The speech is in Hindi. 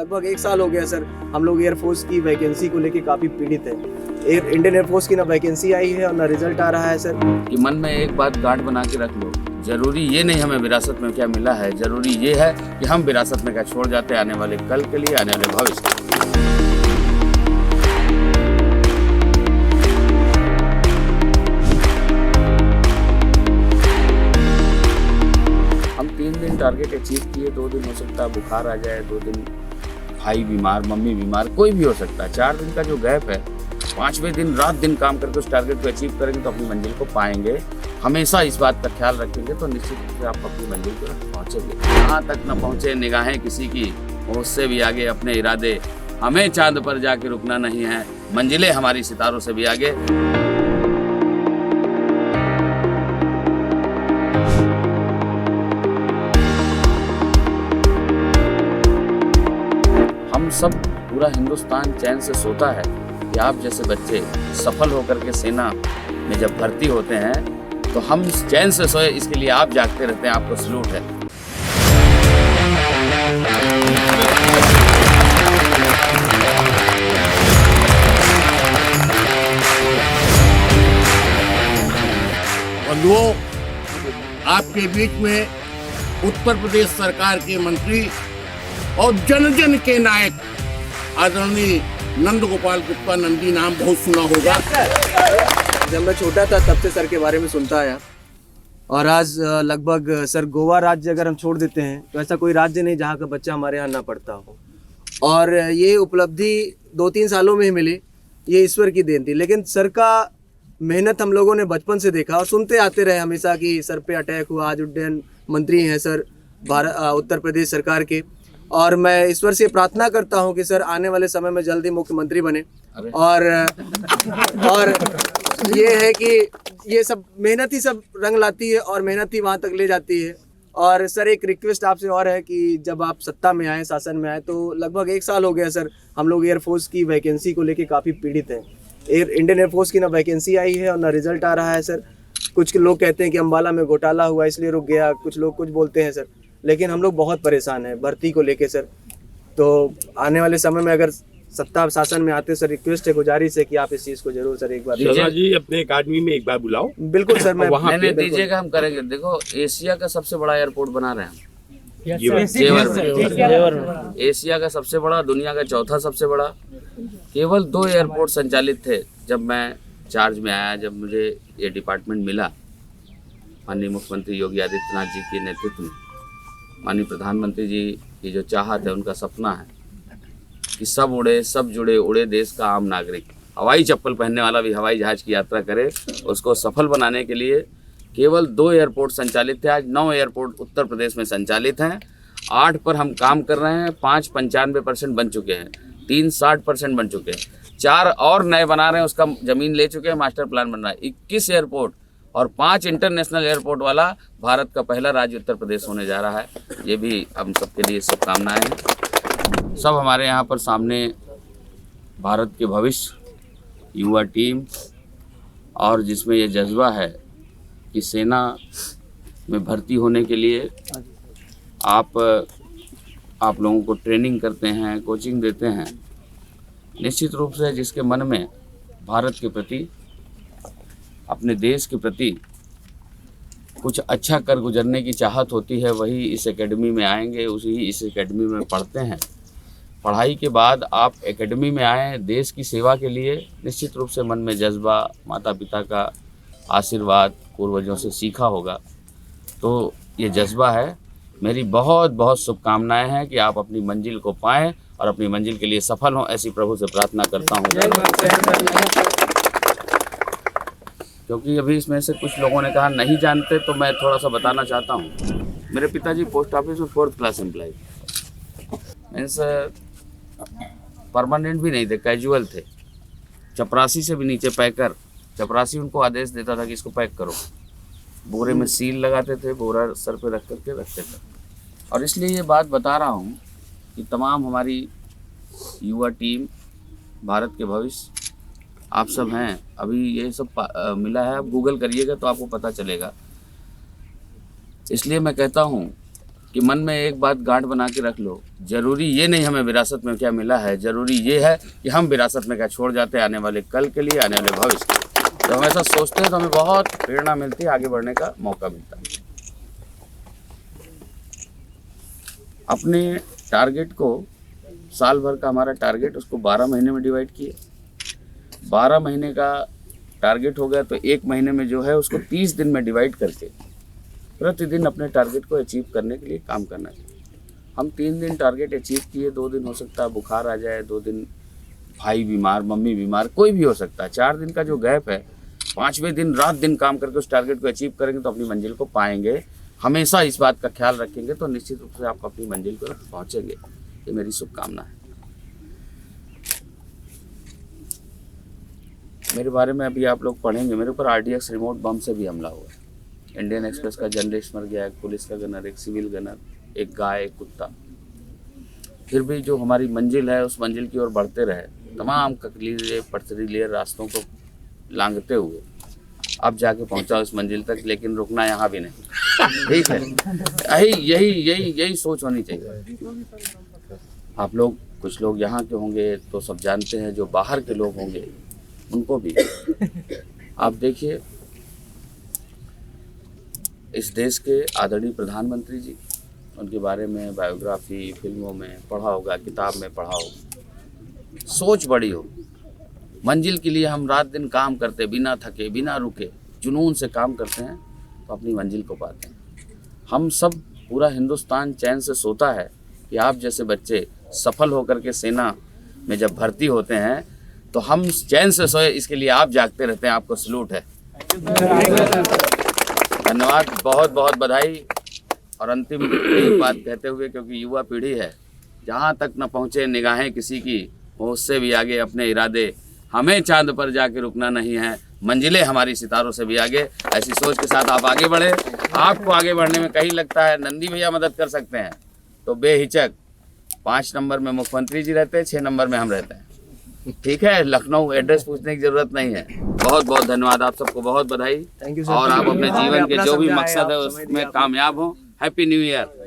लगभग 1 साल हो गया सर, हम लोग एयरफोर्स की वैकेंसी को लेके काफ़ी पीड़ित हैं। इंडियन एयरफोर्स की ना वैकेंसी आई है और ना रिजल्ट आ रहा है सर। कि मन में एक बात गांठ बना के रख लो, जरूरी ये नहीं हमें विरासत में क्या मिला है, जरूरी ये है कि हम विरासत में क्या छोड़ जाते हैं आने वाले कल के लिए, आने वाले भविष्य के लिए। हम 3 दिन टारगेट अचीव किए, 2 दिन हो सकता है बुखार आ जाए, 2 दिन भाई बीमार, मम्मी बीमार, कोई भी हो सकता है। 4 दिन का जो गैप है, 5वें दिन रात दिन काम करके उस टारगेट को अचीव करेंगे तो अपनी मंजिल को पाएंगे। हमेशा इस बात का ख्याल रखेंगे तो निश्चित रूप से आप अपनी मंजिल पर पहुंचेंगे। जहाँ तक न पहुंचे निगाहें किसी की, उससे भी आगे अपने इरादे। हमें चांद पर जाके रुकना नहीं है, मंजिलें हमारी सितारों से भी आगे। हम सब, पूरा हिंदुस्तान चैन से सोता है कि आप जैसे बच्चे सफल होकर के सेना में जब भर्ती होते हैं तो हम चैन से सोए, इसके लिए आप जागते रहते हैं। आपको सलूट है। बंधुओं, आपके बीच में उत्तर प्रदेश सरकार के मंत्री और जन जन के नायक आदरणीय नंद गोपाल गुप्ता नंदी नाम बहुत सुना होगा। जब मैं छोटा था तब से सर के बारे में सुनता आया और आज लगभग सर गोवा राज्य अगर हम छोड़ देते हैं तो ऐसा कोई राज्य नहीं जहाँ का बच्चा हमारे यहाँ ना पढ़ता हो। और ये उपलब्धि 2-3 सालों में ही मिली, ये ईश्वर की देन थी। लेकिन सर का मेहनत हम लोगों ने बचपन से देखा और सुनते आते रहे हमेशा कि सर पे अटैक हुआ। आज उड्डयन मंत्री हैं सर उत्तर प्रदेश सरकार के, और मैं ईश्वर से प्रार्थना करता हूं कि सर आने वाले समय में जल्दी मुख्यमंत्री बने। और ये है कि ये सब मेहनत ही सब रंग लाती है और मेहनत ही वहाँ तक ले जाती है। और सर एक रिक्वेस्ट आपसे और है कि जब आप सत्ता में आए, शासन में आए, तो लगभग 1 साल हो गया सर, हम लोग एयरफोर्स की वैकेंसी को लेके काफ़ी पीड़ित हैं। इंडियन एयरफोर्स की ना वैकेंसी आई है और ना रिजल्ट आ रहा है सर। कुछ लोग कहते हैं कि अम्बाला में घोटाला हुआ इसलिए रुक गया, कुछ लोग कुछ बोलते हैं सर, लेकिन हम लोग बहुत परेशान हैं भर्ती को लेके सर। तो आने वाले समय में अगर सत्ता शासन में आते सर, रिक्वेस्ट है, गुजारिश है कि आप इस चीज़ को जरूर सर एक बार जी अपने अकादमी में एक बार बुलाओ। बिल्कुल सर, मैं वहाँ दीजिएगा, हम करेंगे। देखो, एशिया का सबसे बड़ा एयरपोर्ट बना रहे हैं हम, जेवर में। एशिया का सबसे बड़ा, दुनिया का चौथा सबसे बड़ा। केवल 2 एयरपोर्ट संचालित थे जब मैं चार्ज में आया, जब मुझे ये डिपार्टमेंट मिला। माननीय मुख्यमंत्री योगी आदित्यनाथ जी के नेतृत्व में, माननीय प्रधानमंत्री जी की जो चाहत है, उनका सपना है कि सब उड़े, सब जुड़े, उड़े देश का आम नागरिक। हवाई चप्पल पहनने वाला भी हवाई जहाज की यात्रा करे। उसको सफल बनाने के लिए केवल 2 एयरपोर्ट संचालित थे, आज 9 एयरपोर्ट उत्तर प्रदेश में संचालित हैं। 8 पर हम काम कर रहे हैं, 5 95% बन चुके हैं, 3 60% बन चुके हैं, 4 और नए बना रहे हैं, उसका ज़मीन ले चुके हैं, मास्टर प्लान बन रहा है। 21 एयरपोर्ट और 5 इंटरनेशनल एयरपोर्ट वाला भारत का पहला राज्य उत्तर प्रदेश होने जा रहा है। ये भी हम सबके लिए शुभकामनाएं हैं। सब हमारे यहाँ पर सामने भारत के भविष्य, युवा टीम, और जिसमें ये जज्बा है कि सेना में भर्ती होने के लिए आप लोगों को ट्रेनिंग करते हैं, कोचिंग देते हैं। निश्चित रूप से जिसके मन में भारत के प्रति, अपने देश के प्रति कुछ अच्छा कर गुजरने की चाहत होती है, वही इस एकेडमी में आएंगे, उसी इस एकेडमी में पढ़ते हैं। पढ़ाई के बाद आप एकेडमी में आए देश की सेवा के लिए, निश्चित रूप से मन में जज्बा, माता पिता का आशीर्वाद, पूर्वजों से सीखा होगा, तो ये जज्बा है। मेरी बहुत बहुत शुभकामनाएं हैं कि आप अपनी मंजिल को पाएं और अपनी मंजिल के लिए सफल हों, ऐसी प्रभु से प्रार्थना करता हूँ। क्योंकि अभी इसमें से कुछ लोगों ने कहा नहीं जानते, तो मैं थोड़ा सा बताना चाहता हूँ। मेरे पिताजी पोस्ट ऑफिस में 4th class employ, means permanent भी नहीं थे, कैजुअल थे। चपरासी से भी नीचे पैकर, चपरासी उनको आदेश देता था कि इसको पैक करो। बोरे में सील लगाते थे, बोरा सर पे रख करके रखते थे। और इसलिए ये बात बता रहा हूँ कि तमाम हमारी युवा टीम, भारत के भविष्य, आप सब हैं। अभी ये सब मिला है, आप गूगल करिएगा तो आपको पता चलेगा। इसलिए मैं कहता हूँ कि मन में एक बात गांठ बना के रख लो, जरूरी ये नहीं हमें विरासत में क्या मिला है, जरूरी ये है कि हम विरासत में क्या छोड़ जाते हैं आने वाले कल के लिए, आने वाले भविष्य के लिए। जब हम ऐसा सोचते हैं तो हमें बहुत प्रेरणा मिलती है, आगे बढ़ने का मौका मिलता है। अपने टारगेट को, साल भर का हमारा टारगेट, उसको 12 महीने में डिवाइड किए। 12 महीने का टारगेट हो गया तो एक महीने में जो है उसको 30 दिन में डिवाइड करके प्रतिदिन अपने टारगेट को अचीव करने के लिए काम करना चाहिए। हम 3 दिन टारगेट अचीव किए, 2 दिन हो सकता है बुखार आ जाए, 2 दिन भाई बीमार, मम्मी बीमार, कोई भी हो सकता है। 4 दिन का जो गैप है, 5वें दिन रात दिन काम करके उस टारगेट को अचीव करेंगे तो अपनी मंजिल को पाएंगे। हमेशा इस बात का ख्याल रखेंगे तो निश्चित रूप से आप अपनी मंजिल पर पहुँचेंगे। ये मेरी शुभकामना है। मेरे बारे में अभी आप लोग पढ़ेंगे, मेरे ऊपर RDX रिमोट बम से भी हमला हुआ है। इंडियन एक्सप्रेस का जर्नलिस्ट मर गया, एक पुलिस का गनर, एक सिविल गनर, एक गाय, एक कुत्ता। फिर भी जो हमारी मंजिल है उस मंजिल की ओर बढ़ते रहे, तमाम ककलीले पथरीले रास्तों को लांघते हुए अब जाके पहुंचा उस मंजिल तक, लेकिन रुकना यहाँ भी नहीं। ठीक है, यही सोच होनी चाहिए। आप लोग, कुछ लोग यहाँ के होंगे तो सब जानते हैं, जो बाहर के लोग होंगे उनको भी आप देखिए। इस देश के आदरणीय प्रधानमंत्री जी, उनके बारे में बायोग्राफी, फिल्मों में पढ़ा होगा, किताब में पढ़ा होगा। सोच बड़ी हो, मंजिल के लिए हम रात दिन काम करते, बिना थके, बिना रुके, जुनून से काम करते हैं तो अपनी मंजिल को पाते हैं। हम सब, पूरा हिंदुस्तान चैन से सोता है कि आप जैसे बच्चे सफल होकर के सेना में जब भर्ती होते हैं तो हम चैन से सोए, इसके लिए आप जागते रहते हैं। आपको सलूट है, धन्यवाद, बहुत बहुत बधाई। और अंतिम एक बात कहते हुए, क्योंकि युवा पीढ़ी है, जहाँ तक न पहुँचे निगाहें किसी की, वो उससे भी आगे अपने इरादे, हमें चांद पर जाके रुकना नहीं है, मंजिलें हमारी सितारों से भी आगे। ऐसी सोच के साथ आप आगे बढ़े। आपको आगे बढ़ने में कहीं लगता है नंदी भैया मदद कर सकते हैं तो बेहिचक 5 नंबर में मुख्यमंत्री जी रहते हैं, 6 नंबर में हम रहते हैं। ठीक है, लखनऊ एड्रेस पूछने की जरूरत नहीं है। बहुत बहुत धन्यवाद, आप सबको बहुत बधाई। Thank you sir. और आप अपने जीवन के अपना जो भी समझाएं, मकसद है आप समय उसमें दिया। कामयाब हो। Happy new year.